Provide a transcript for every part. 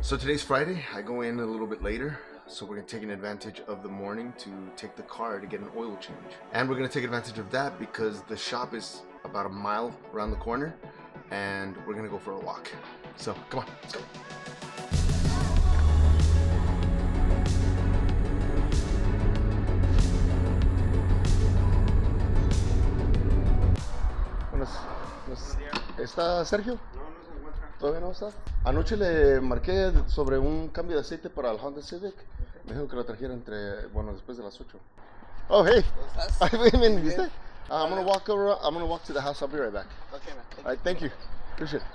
So today's Friday. I go in a little bit later. So we're gonna take an advantage of the morning to take the car to get an oil change. And we're gonna take advantage of that because the shop is about a mile around the corner and we're gonna go for a walk. So come on, let's go. ¿Está Sergio? ¿Todavía no está? Anoche le marqué sobre un cambio de aceite para el Honda Civic. Me dijo que lo trajera después de las 8. Oh, hey. ¿Cómo estás? Bien, Bien. ¿viste? I'm gonna walk over. I'm gonna walk to the house. I'll be right back. Okay, man. All right, thank you. Appreciate it.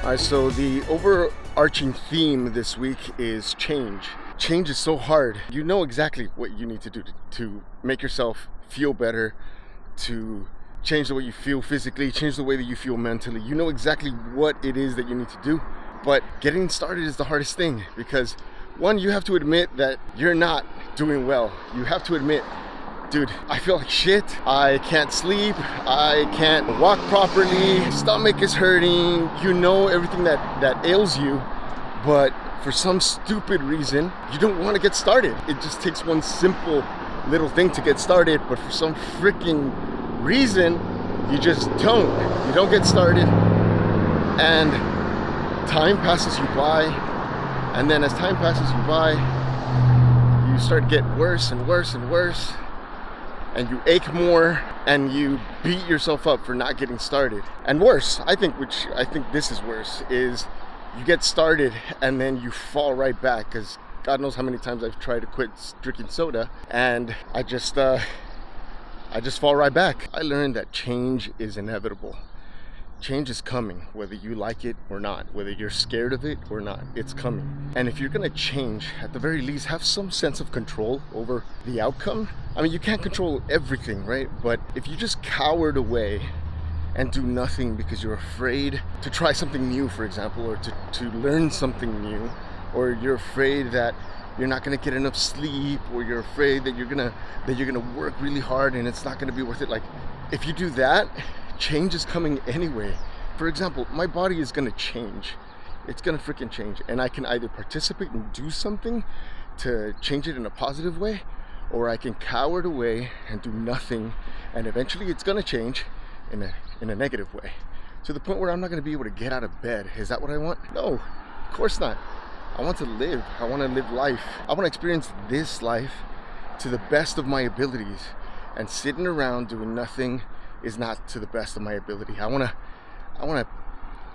All right, so the overarching theme this week is change. Change is so hard. You know exactly what you need to do to make yourself feel better, to change the way you feel physically, change the way that you feel mentally. You know exactly what it is that you need to do. But getting started is the hardest thing because one, you have to admit that you're not doing well. You have to admit, dude, I feel like shit. I can't sleep. I can't walk properly. Stomach is hurting. You know everything that ails you, but for some stupid reason, you don't want to get started. It just takes one simple little thing to get started, but for some freaking reason, you just don't. You don't get started, and time passes you by, and then as time passes you by, you start to get worse and worse and worse, and you ache more, and you beat yourself up for not getting started. And worse, I think this is worse, is you get started and then you fall right back, because God knows how many times I've tried to quit drinking soda, and I just fall right back. I learned that change is inevitable. Change is coming, whether you like it or not, whether you're scared of it or not, it's coming. And if you're gonna change, at the very least, have some sense of control over the outcome. I mean, you can't control everything, right? But if you just cowered away and do nothing because you're afraid to try something new, for example, or to learn something new, or you're afraid that you're not gonna get enough sleep, or you're afraid that you're gonna work really hard and it's not gonna be worth it. Like, if you do that, change is coming anyway. For example, my body is gonna change. It's gonna freaking change, and I can either participate and do something to change it in a positive way, or I can cower it away and do nothing, and eventually it's gonna change in a negative way, to the point where I'm not gonna be able to get out of bed. Is that what I want? No, of course not. I want to live. I want to live life. I want to experience this life to the best of my abilities, and sitting around doing nothing is not to the best of my ability. I want to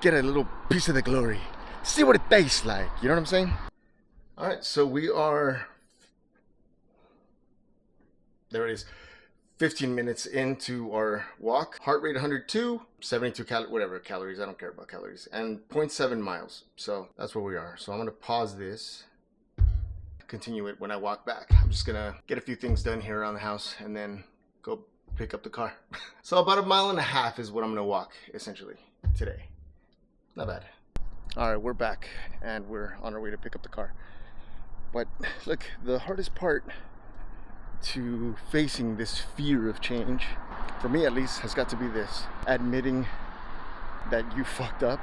get a little piece of the glory. See what it tastes like. You know what I'm saying? All right, so we are, there it is, 15 minutes into our walk. Heart rate 102, 72 calories. I don't care about calories. And 0.7 miles. So that's where we are. So I'm going to pause this, continue it when I walk back. I'm just going to get a few things done here around the house and then go pick up the car. So about 1.5 miles is what I'm going to walk essentially today. Not bad. All right, we're back and we're on our way to pick up the car. But look, the hardest part to facing this fear of change, for me at least, has got to be this: admitting that you fucked up,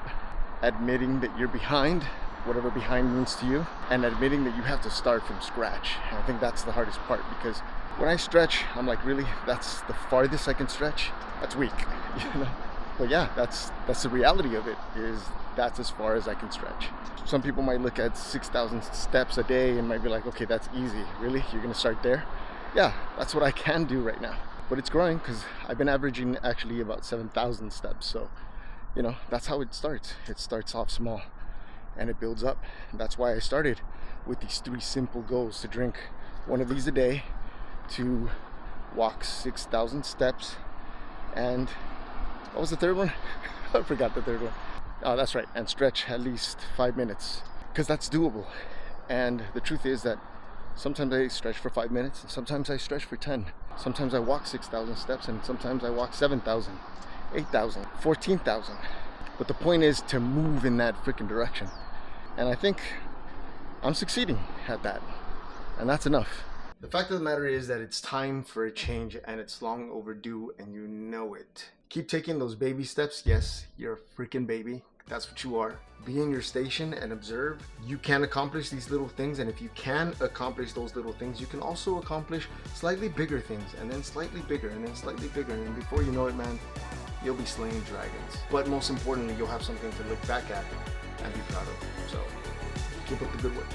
admitting that you're behind, whatever behind means to you, and admitting that you have to start from scratch. I think that's the hardest part, because when I stretch, I'm like, really? That's the farthest I can stretch? That's weak, you know? But yeah, that's the reality of it, is that's as far as I can stretch. Some people might look at 6,000 steps a day and might be like, okay, that's easy. Really? You're gonna start there? Yeah, that's what I can do right now. But it's growing, because I've been averaging actually about 7,000 steps. So, you know, that's how it starts. It starts off small and it builds up. And that's why I started with these 3 simple goals: to drink one of these a day, to walk 6,000 steps, and what was the third one? I forgot the third one. Oh, that's right, and stretch at least 5 minutes, because that's doable. And the truth is that sometimes I stretch for 5 minutes, and sometimes I stretch for 10. Sometimes I walk 6,000 steps, and sometimes I walk 7,000, 8,000, 14,000. But the point is to move in that freaking direction. And I think I'm succeeding at that. And that's enough. The fact of the matter is that it's time for a change, and it's long overdue, and you know it. Keep taking those baby steps. Yes, you're a freaking baby. That's what you are. Be in your station and observe. You can accomplish these little things, and if you can accomplish those little things, you can also accomplish slightly bigger things, and then slightly bigger, and then slightly bigger, and before you know it, man, you'll be slaying dragons. But most importantly, you'll have something to look back at and be proud of. So keep up the good work.